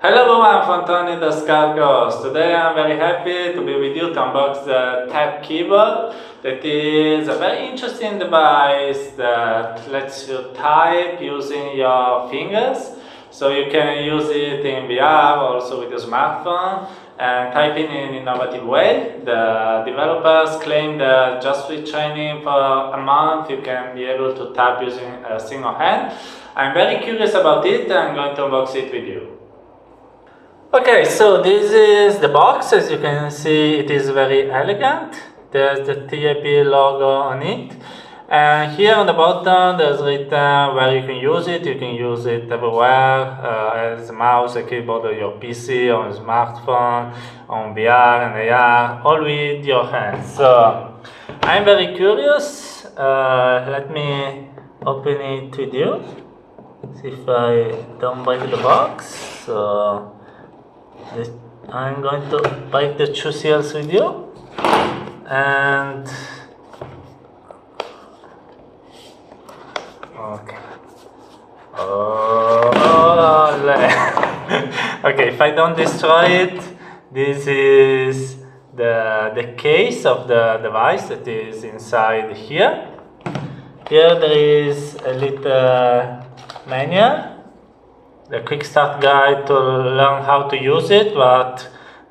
Hello everyone, from Tony the Scargos. Today I'm very happy to be with you to unbox the Tap keyboard. That is a very interesting device that lets you type using your fingers. So you can use it in VR, also with your smartphone, and typing in an innovative way. The developers claim that just with training for a month you can be able to type using a single hand. I'm very curious about it and I'm going to unbox it with you. Okay, so this is the box. As you can see, it is very elegant. There's the TAP logo on it. And here on the bottom, there's written where you can use it. You can use it everywhere, as a mouse, a keyboard on your PC, on a smartphone, on VR and AR, all with your hands. So, I'm very curious. Let me open it with you. See if I don't break the box. So, I'm going to break the two seals with you, and okay. Okay, if I don't destroy it, this is the case of the device that is inside here. Here there is a little manual, the quick start guide to learn how to use it, but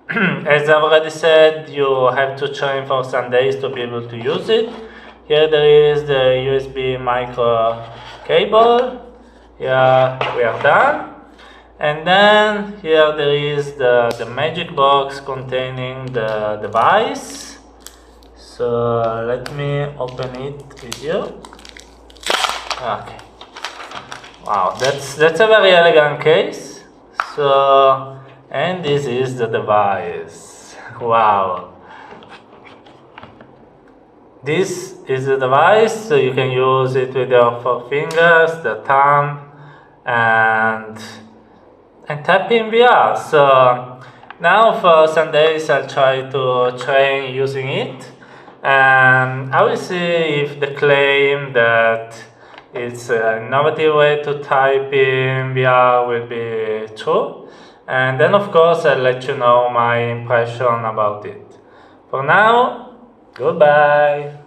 as I've already said, you have to train for some days to be able to use it. Here there is the USB micro cable. Here we are done. And then here there is the magic box containing the device. So let me open it with you. Okay. Wow, that's a very elegant case. So, and this is the device. Wow. This is the device, so you can use it with your four fingers, the thumb, and tap in VR. So now for some days I'll try to train using it, and I will see if the claim that it's an innovative way to type in VR will be true. And then of course I'll let you know my impression about it. For now, goodbye.